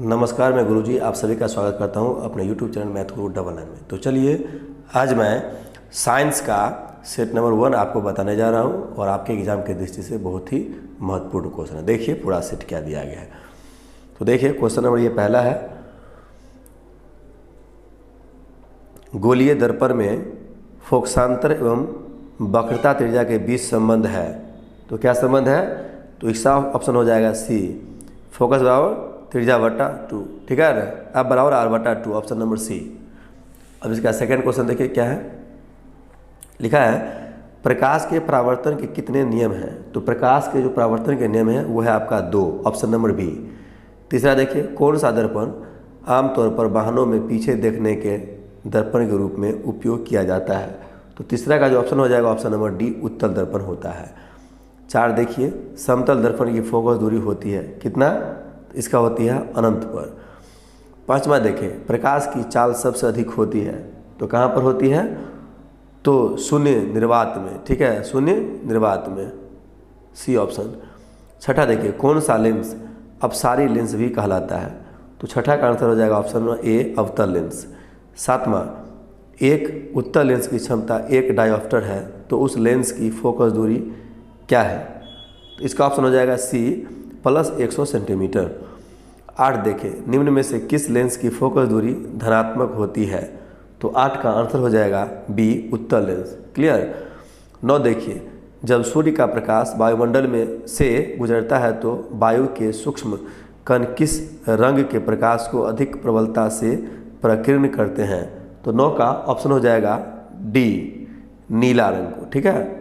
नमस्कार, मैं गुरुजी आप सभी का स्वागत करता हूं अपने YouTube चैनल मैथ गुरु 99 में। तो चलिए आज मैं साइंस का सेट नंबर 1 आपको बताने जा रहा हूं और आपके एग्जाम की दृष्टि से बहुत ही महत्वपूर्ण क्वेश्चन है। देखिए पूरा सेट क्या दिया गया है। तो देखिए क्वेश्चन नंबर ये पहला है, गोलीय दर्पण में फोकसांतर एवं वक्रता त्रिज्या के बीच संबंध है। तो क्या संबंध है? तो इसका ऑप्शन हो जाएगा सी, फोकस बराबर त्रिज्या बटा 2, ठीक है ना। अब बराबर आर बटा 2, ऑप्शन नंबर सी। अब इसका सेकंड क्वेश्चन देखिए क्या है, लिखा है प्रकाश के परावर्तन के कितने नियम हैं। तो प्रकाश के जो परावर्तन के नियम है वो है आपका 2, ऑप्शन नंबर बी। तीसरा देखिए, कौन सा दर्पण आमतौर पर वाहनों में पीछे देखने के दर्पण के रूप में उपयोग किया जाता है। तो तीसरा का जो ऑप्शन हो जाएगा ऑप्शन नंबर डी, उत्तल दर्पण होता है। 4 देखिए, समतल दर्पण की फोकस दूरी होती है कितना? इसका होती है अनंत पर। 5वां देखें, प्रकाश की चाल सबसे अधिक होती है। तो कहाँ पर होती है? तो शून्य निर्वात में, ठीक है, शून्य निर्वात में, सी ऑप्शन। 6ठा देखिए, कौन सा लेंस अपसारी लेंस भी कहलाता है। तो 6ठा का आंसर हो जाएगा ऑप्शन नंबर ए, अवतल लेंस। 7वां, एक उत्तल लेंस की क्षमता 1 डायोप्टर है, तो उस लेंस की फोकस दूरी क्या है? तो इसका ऑप्शन हो जाएगा सी, प्लस 100 सेंटीमीटर। 8 देखें, निम्न में से किस लेंस की फोकस दूरी धनात्मक होती है। तो 8 का आंसर हो जाएगा बी, उत्तल लेंस। क्लियर। 9 देखिए, जब सूर्य का प्रकाश वायुमंडल में से गुजरता है तो वायु के सूक्ष्म कण किस रंग के प्रकाश को अधिक प्रबलता से प्रकीर्ण करते हैं। तो 9 का ऑप्शन हो जाएगा डी, नीला रंग को, ठीक है।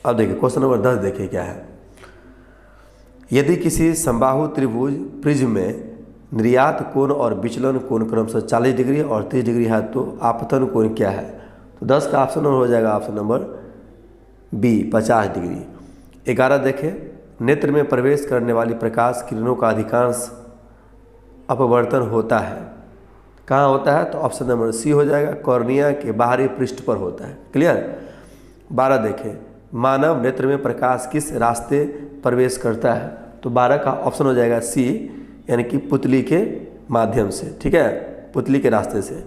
अब देखिए क्वेश्चन नंबर 10 देखिए क्या है, यदि किसी समबाहु त्रिभुज प्रिज्म में निर्यात कोण और विचलन कोण क्रमशः 40 डिग्री और 30 डिग्री है तो आपतन कोण क्या है। तो 10 का ऑप्शन हो जाएगा ऑप्शन नंबर बी, 50 डिग्री। 11 देखें, नेत्र में प्रवेश करने वाली प्रकाश किरणों का अधिकांश अपवर्तन होता है। कहाँ होता है? तो ऑप्शन नंबर सी हो जाएगा, कॉर्निया के बाहरी पृष्ठ पर होता है। क्लियर। 12 देखें, मानव नेत्र में प्रकाश किस रास्ते प्रवेश करता है। तो 12 का ऑप्शन हो जाएगा सी, यानी कि पुतली के माध्यम से, ठीक है, पुतली के रास्ते से।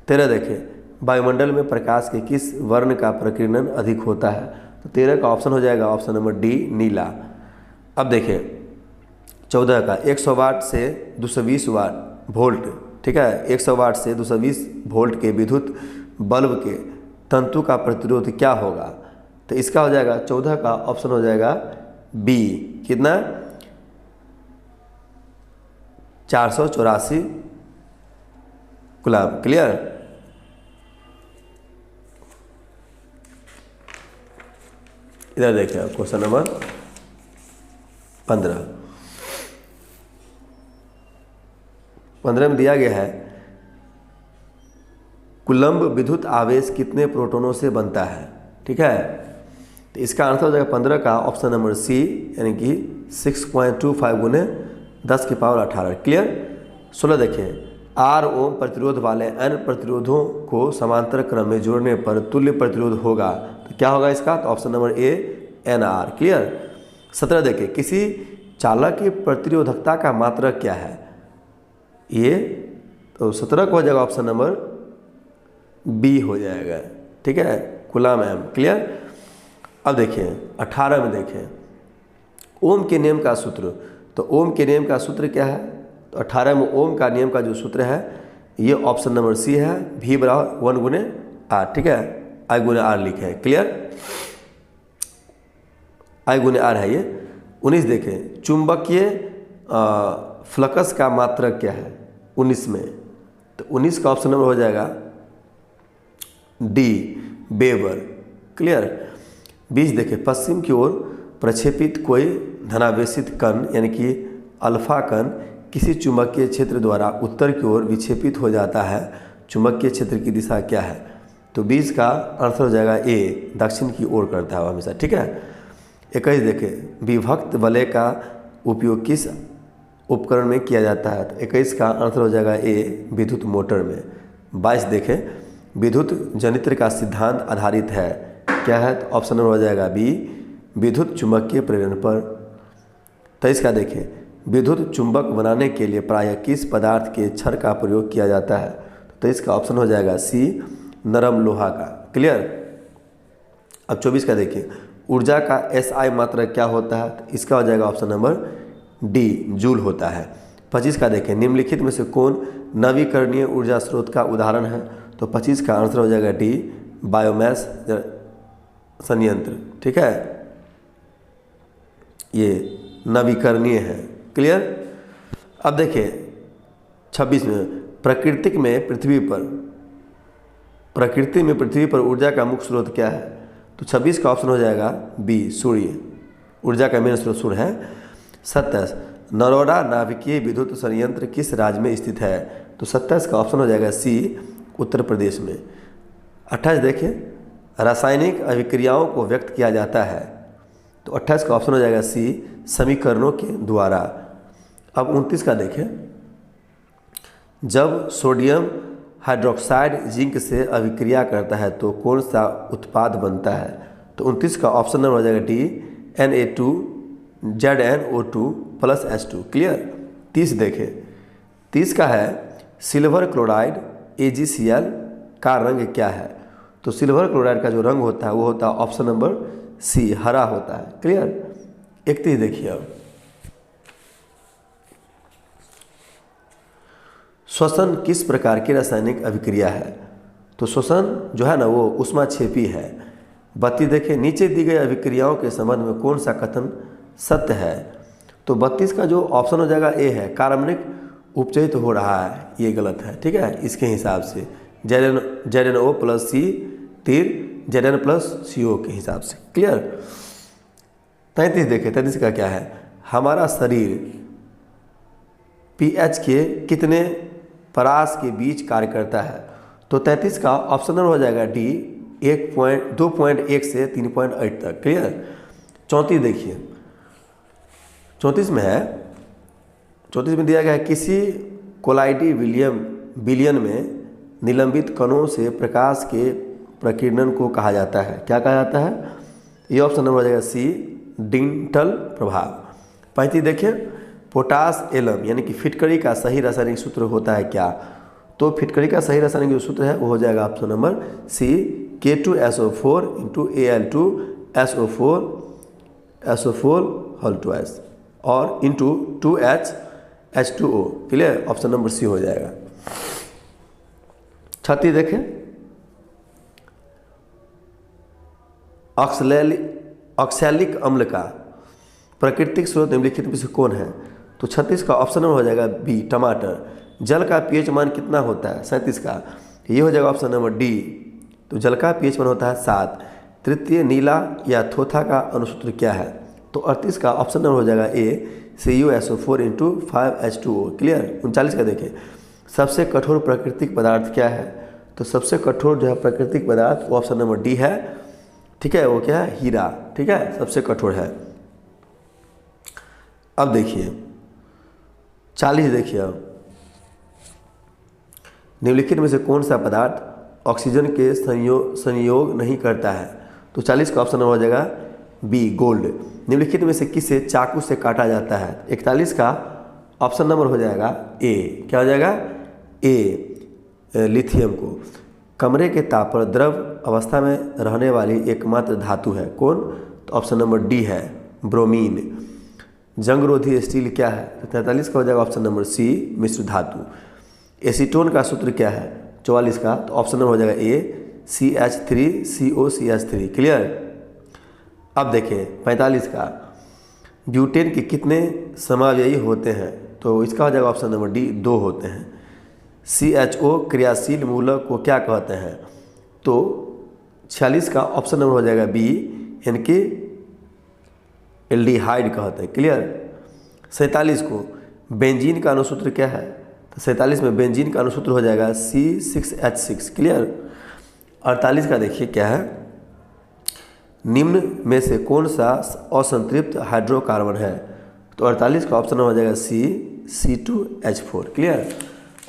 13 देखें, वायुमंडल में प्रकाश के किस वर्ण का प्रकीर्णन अधिक होता है। तो 13 का ऑप्शन हो जाएगा ऑप्शन नंबर डी, नीला। अब देखें 14 का, 100 वाट से 220 वाट वोल्ट, ठीक है, 100 वाट से 220 वोल्ट के विद्युत बल्ब के तंतु का प्रतिरोध क्या होगा। तो इसका हो जाएगा 14 का ऑप्शन हो जाएगा बी, कितना? 484 कूलम। क्लियर। इधर देखिए क्वेश्चन नंबर 15 में दिया गया है, कूलम्ब विद्युत आवेश कितने प्रोटॉनों से बनता है, ठीक है। तो इसका आंसर हो जाएगा 15 का ऑप्शन नंबर सी, यानी कि 6.25 गुने 10 की पावर 18। क्लियर। 16 देखें, आर ओम प्रतिरोध वाले n प्रतिरोधों को समांतर क्रम में जोड़ने पर तुल्य प्रतिरोध होगा। तो क्या होगा इसका? तो option number A, NR। Clear. 17 देखें, किसी चालक की प्रतिरोधकता का मात्रक क्या है। ये तो 17 को हो जाएगा ऑप्शन नंबर बी हो जाएगा, ठीक है, कूलम एम। क्लियर। अब देखिए 18 में देखें, ओम के नियम का सूत्र। तो ओम के नियम का सूत्र क्या है? तो 18 में ओम का नियम का जो सूत्र है ये ऑप्शन नंबर सी है, V बराबर 1 गुने आर, ठीक है, I गुने आर लिखे है। क्लियर। I गुने आर है ये। 19 देखें, चुंबकीय फ्लक्स का मात्रक क्या है 19 में। तो 19 का ऑप्शन नंबर हो जाएगा डी, वेबर। क्लियर। 20 देखें, पश्चिम की ओर प्रक्षेपित कोई धनावेशित कण यानी कि अल्फा कण किसी चुंबकीय क्षेत्र द्वारा उत्तर की ओर विक्षेपित हो जाता है, चुंबकीय क्षेत्र की दिशा क्या है। तो 20 का आंसर हो जाएगा ए, दक्षिण की ओर करता है हमेशा, ठीक है। 21 देखें, विभक्त वलय का उपयोग किस उपकरण में किया जाता है। तो 21 का आंसर हो जाएगा ए, विद्युत मोटर में। 22 देखें, विद्युत जनित्र का सिद्धांत आधारित है, क्या है। तो ऑप्शन नंबर हो जाएगा बी, विद्युत चुंबकीय प्रेरण पर। 23 का देखें, विद्युत चुंबक बनाने के लिए प्रायः किस पदार्थ के क्षर का प्रयोग किया जाता है? तो इसका ऑप्शन हो जाएगा सी, नरम लोहा का। क्लियर। अब 24 का देखिए, ऊर्जा का SI मात्रक क्या होता है? तो इसका हो जाएगा ऑप्शन नंबर डी, जूल होता है। 25 का देखें, निम्नलिखित में से कौन नवीकरणीय ऊर्जा स्रोत का उदाहरण है? तो 25 का आंसर हो जाएगा डी, बायोमास संयंत्र। ठीक है, ये नवीकरणीय है। क्लियर। अब देखिए 26 में, प्रकृति में पृथ्वी पर ऊर्जा का मुख्य स्रोत क्या है? तो 26 का ऑप्शन हो जाएगा बी, सूर्य। ऊर्जा का मेन स्रोत सूर्य है। 27, नरोडा नाभिकीय विद्युत संयंत्र किस राज्य में स्थित है? तो 27 का ऑप्शन हो जाएगा सी, उत्तर प्रदेश में। 28 देखिए, रासायनिक अभिक्रियाओं को व्यक्त किया जाता है। तो 28 का ऑप्शन हो जाएगा सी, समीकरणों के द्वारा। अब 29 का देखें, जब सोडियम हाइड्रोक्साइड जिंक से अभिक्रिया करता है तो कौन सा उत्पाद बनता है? तो 29 का ऑप्शन नंबर हो जाएगा D, Na2ZnO2 plus H2। Clear. 30 देखें, 30 का है, सिल्वर क्लोराइड AgCl का रंग क्या है? तो सिल्वर क्लोराइड का जो रंग होता है वो होता है ऑप्शन नंबर सी, हरा होता है। क्लियर। 31 देखिए, अब श्वसन किस प्रकार की रासायनिक अभिक्रिया है? तो श्वसन जो है ना वो ऊष्माक्षेपी है। 32 देखिए, नीचे दी गई अभिक्रियाओं के संबंध में कौन सा कथन सत्य है? तो 32 का जो ऑप्शन हो जाएगा ए है, कार्बनिक उपचयित हो रहा है, ये गलत है। ठीक है, इसके हिसाब से ZnO प्लस सी तीर Zn प्लस CO के हिसाब से। क्लियर। 33 देखें, 33 का क्या है, हमारा शरीर pH के कितने परास के बीच कार्य करता है? तो 33 का ऑप्शन नंबर हो जाएगा डी, 2.1 से 3.8 तक। क्लियर। 34 देखिए, 34 में है, 34 में दिया गया है, किसी कोलाइडी विलियन में निलंबित कणों से प्रकाश के प्रकीर्णन को कहा जाता है। क्या कहा जाता है? ये ऑप्शन नंबर हो जाएगा सी, डिंटल प्रभाव। 35 देखिए, पोटास एलम यानी कि फिटकरी का सही रासायनिक सूत्र होता है क्या? तो फिटकरी का सही रासायनिक जो सूत्र है वो हो जाएगा option number C, K2SO4 × Al2SO4 whole twice और into 2H2O। Clear. Option number C हो जाएगा। 36 देखें, ऑक्सैलिक अम्ल का प्राकृतिक स्रोत निम्नलिखित में से कौन है? तो 36 का ऑप्शन नंबर हो जाएगा बी, टमाटर। जल का pH मान कितना होता है? 37 का, ये हो जाएगा ऑप्शन नंबर डी। तो जल का pH मान होता है 7। तृतीय नीला या थोथा का अनुसूत्र क्या है? तो 38 का ऑप्शन नंबर हो जाएगा ए, CuSO4 × 5H2O। क्लियर। 39 का देखें, सबसे कठोर प्राकृतिक पदार्थ क्या है? तो सबसे कठोर जो है प्राकृतिक पदार्थ वो ऑप्शन नंबर डी है। ठीक है, वो क्या है? हीरा। ठीक है, सबसे कठोर है। अब देखिए 40 देखिए, अब निम्नलिखित में से कौन सा पदार्थ ऑक्सीजन के संयोग नहीं करता है? तो 40 का ऑप्शन नंबर हो जाएगा बी, गोल्ड। निम्नलिखित में से किसे चाकू से काटा जाता है? 41 का ऑप्शन नंबर हो जाएगा ए। क्या हो जाएगा? ए, लिथियम को। कमरे के ताप पर द्रव अवस्था में रहने वाली एकमात्र धातु है कौन? तो ऑप्शन नंबर डी है, ब्रोमीन। जंगरोधी स्टील क्या है? तो 43 का हो जाएगा ऑप्शन नंबर सी, मिश्र धातु। एसीटोन का सूत्र क्या है? 44 का, तो ऑप्शन नंबर हो जाएगा ए, CH3COCH3। क्लियर। अब देखें 45 का, ब्यूटेन के कितने समावयवी होते हैं? तो इसका हो जाएगा ऑप्शन नंबर डी, 2 होते हैं। CHO क्रियाशील मूलक को क्या कहते हैं? तो 46 का ऑप्शन नंबर हो जाएगा बी, यानी कि एल्डिहाइड कहते हैं। क्लियर। 47 को, बेंजीन का अनुसूत्र क्या है? तो 47 में बेंजीन का अनुसूत्र हो जाएगा C6H6। क्लियर। 48 का देखिए क्या है, निम्न में से कौन सा असंतृप्त हाइड्रोकार्बन है? तो 48 का ऑप्शन हो जाएगा सी, C2H4। क्लियर।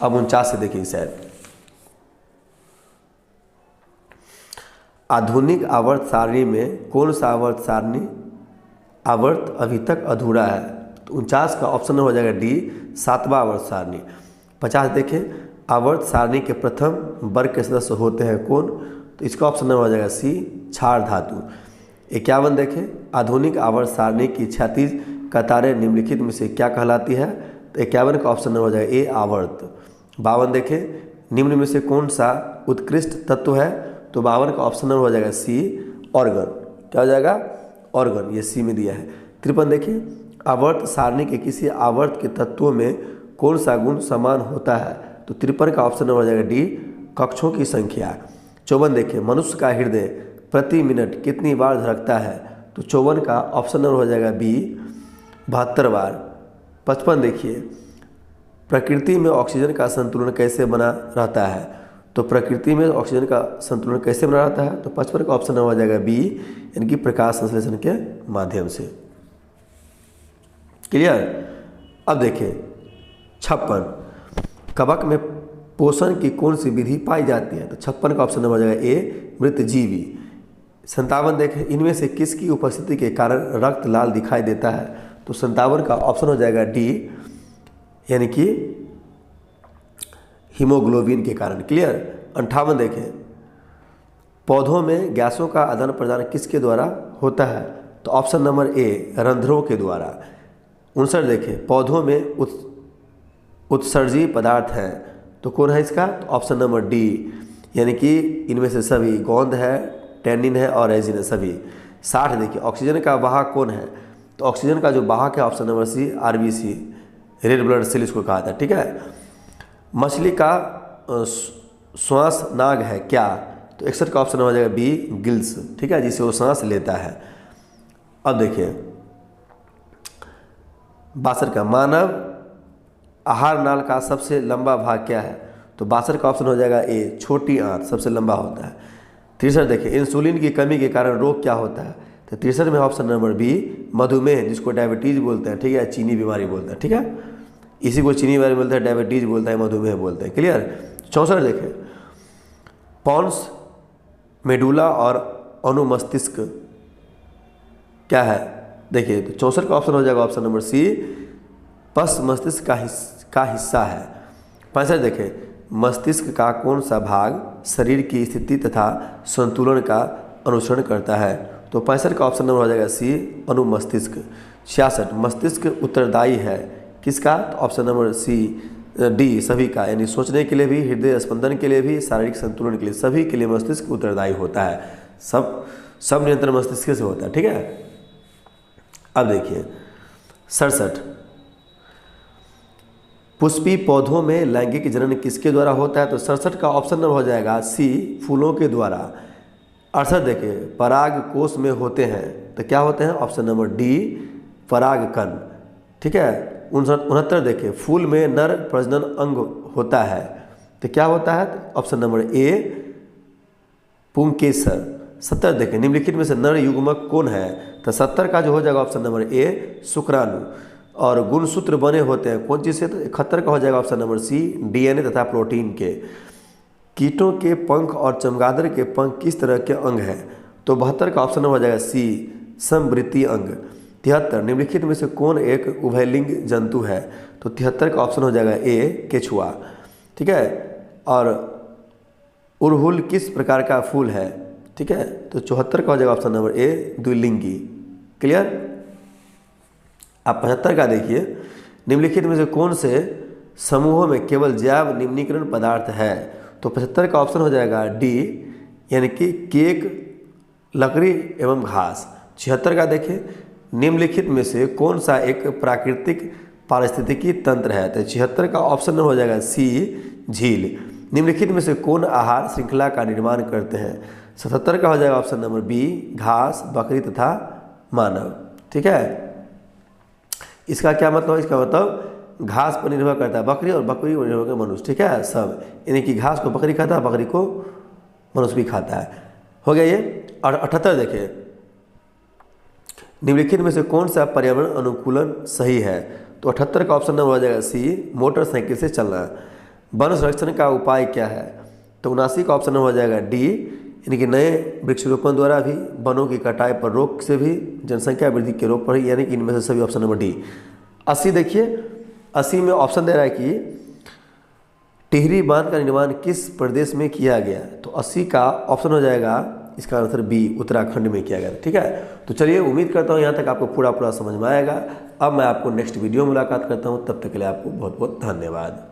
अब 49 से देखिए शायद, आधुनिक आवर्त सारणी में कौन सा आवर्त अभी तक अधूरा है? तो 49 का ऑप्शन नंबर हो जाएगा डी, 7वां आवर्त सारणी। 50 देखें, आवर्त सारणी के प्रथम वर्ग के सदस्य होते हैं कौन, तो इसका ऑप्शन नंबर हो जाएगा सी, क्षार धातु। 51 देखें, आधुनिक आवर्त सारणी की क्षैतिज कतारें निम्नलिखित में से क्या कहलाती है, तो 51 का ऑप्शन नंबर हो जाएगा ए, आवर्त। 52 देखें, निम्न में से कौन सा उत्कृष्ट तत्व है, तो 52 का ऑप्शन नंबर हो जाएगा सी, ऑर्गन। क्या हो जाएगा, ऑर्गन, ये सी में दिया है। 53 देखिए, आवर्त सारणी के किसी आवर्त के तत्वों में कौन सा गुण समान होता है, तो 53 का ऑप्शन नंबर हो जाएगा डी, कक्षों की संख्या। 54 देखिए, मनुष्य का हृदय प्रति मिनट कितनी बार धड़कता है, तो 54 का ऑप्शन नंबर हो जाएगा बी, 72 बार। 55 देखिए, प्रकृति में ऑक्सीजन का संतुलन कैसे बना रहता है, तो प्रकृति में ऑक्सीजन का संतुलन कैसे बना रहता है, तो 55 का ऑप्शन नंबर हो जाएगा बी, यानी कि प्रकाश संश्लेषण के माध्यम से। क्लियर। अब देखिए 56, कवक में पोषण की कौन सी विधि पाई जाती है, तो 56 का ऑप्शन नंबर हो जाएगा ए, मृतजीवी। 57 देखें, इनमें से किसकी उपस्थिति के कारण रक्त लाल दिखाई देता है, तो 57 का ऑप्शन हो जाएगा डी, यानी कि हीमोग्लोबिन के कारण। क्लियर। 58 देखें, पौधों में गैसों का आदान प्रदान किसके द्वारा होता है, तो ऑप्शन नंबर ए, रंध्रों के द्वारा। 59 देखें, पौधों में उत्सर्जी पदार्थ हैं, तो कौन है इसका, तो ऑप्शन नंबर डी, यानी कि इनमें से सभी, गोंद है, टैनिन है और रेजिन है, सभी। 60 देखिए, ऑक्सीजन का वाहक कौन है, तो ऑक्सीजन का जो वाहक है option number C, RBC, red blood cell इसको कहा था। ठीक है। मछली का श्वास नाग है क्या, तो 61 का ऑप्शन हो जाएगा बी, गिल्स। ठीक है, जिसे वो सांस लेता है। अब देखिए 62 का, मानव आहार नाल का सबसे लंबा भाग क्या है, तो 62 का ऑप्शन हो जाएगा ए, छोटी आंत सबसे लंबा होता है। 63 देखिए, इंसुलिन की कमी के कारण रोग क्या होता है, तो 63 में ऑप्शन नंबर बी, मधुमेह, जिसको डायबिटीज बोलते हैं। ठीक है, चीनी बीमारी बोलते हैं। ठीक है, इसी को चीनी बीमारी बोलते हैं, डायबिटीज बोलते हैं, मधुमेह बोलते हैं। क्लियर। 64 देखें, पॉन्स मेडुला और अनुमस्तिष्क क्या है, देखिए तो 64 का ऑप्शन हो जाएगा ऑप्शन नंबर सी, पस मस्तिष्क का हिस्सा है। 65 देखें, मस्तिष्क का कौन सा भाग शरीर की स्थिति तथा संतुलन का अनुसरण करता है, तो 65 का ऑप्शन नंबर हो जाएगा सी, अनुमस्तिष्क। 66, मस्तिष्क उत्तरदायी है किसका, तो ऑप्शन नंबर सी, डी, सभी का, यानी सोचने के लिए भी, हृदय स्पंदन के लिए भी, शारीरिक संतुलन के लिए, सभी के लिए मस्तिष्क उत्तरदायी होता है। सब नियंत्रण मस्तिष्क से होता है। ठीक है। अब देखिए 67, पुष्पी पौधों में लैंगिक जनन किसके द्वारा होता है, तो 67 का ऑप्शन नंबर हो जाएगा सी, फूलों के द्वारा। 68 देखिए, पराग कोष में होते हैं, तो क्या होते हैं, ऑप्शन नंबर डी, परागकण। ठीक है। 69 देखिए, फूल में नर प्रजनन अंग होता है, तो क्या होता है, ऑप्शन नंबर ए, पुंकेसर। 70 देखें, निम्नलिखित में से नर युग्मक कौन है, तो 70 का जो हो जाएगा ऑप्शन नंबर ए, शुक्राणु। और गुणसूत्र बने होते हैं कौन चीज़ से, तो 71 का हो जाएगा ऑप्शन नंबर सी, डीएनए तथा प्रोटीन के। कीटों के पंख और चमगादड़ के पंख किस तरह के अंग हैं, तो 72 का ऑप्शन नंबर हो जाएगा सी, समवृत्तीय अंग। 73, निम्नलिखित में से कौन एक उभयलिंग जंतु है, तो 73 का ऑप्शन हो जाएगा ए, केचुआ। ठीक है। और उड़हुल किस प्रकार का फूल है, ठीक है, तो 74 का हो जाएगा ऑप्शन नंबर ए, द्विलिंगी। क्लियर। आप 75 का देखिए, निम्नलिखित में से कौन से समूहों में केवल जैव निम्नीकरण पदार्थ है, तो 75 का ऑप्शन हो जाएगा डी, यानी कि केक, लकड़ी एवं घास। 76 का देखिए, निम्नलिखित में से कौन सा एक प्राकृतिक पारिस्थितिकी तंत्र है, तो 76 का ऑप्शन हो जाएगा सी, झील। निम्नलिखित में से कौन आहार श्रृंखला का निर्माण करते हैं, 77 का हो जाएगा ऑप्शन नंबर बी, घास, बकरी तथा मानव। ठीक है। इसका क्या मतलब है, इसका मतलब घास पर निर्भर करता है बकरी, और बकरी पर निर्भर करता है मनुष्य। ठीक है, सब, यानी कि घास को बकरी खाता है, बकरी को मनुष्य भी खाता है। हो गया ये। और 78 देखिए, निम्नलिखित में से कौन सा पर्यावरण अनुकूलन सही है, तो 78 का ऑप्शन नंबर हो जाएगा सी, मोटरसाइकिल से चलना। वन संरक्षण का उपाय क्या है, तो 79 का ऑप्शन नंबर हो जाएगा डी, यानी कि नए वृक्षारोपण द्वारा भी, वनों की कटाई पर रोक से भी, जनसंख्या वृद्धि के रोक पर ही, यानी कि इनमें से सभी ऑप्शन नंबर डी। 80 देखिए, 80 में ऑप्शन दे रहा है कि टिहरी बांध का निर्माण किस प्रदेश में किया गया। तो 80 का ऑप्शन हो जाएगा इसका आंसर बी, उत्तराखंड में किया गया। ठीक है, तो चलिए उम्मीद करता हूँ यहाँ तक आपको पूरा समझ में आएगा। अब मैं आपको नेक्स्ट वीडियो में मुलाकात करता हूँ, तब तक के लिए आपको बहुत बहुत धन्यवाद।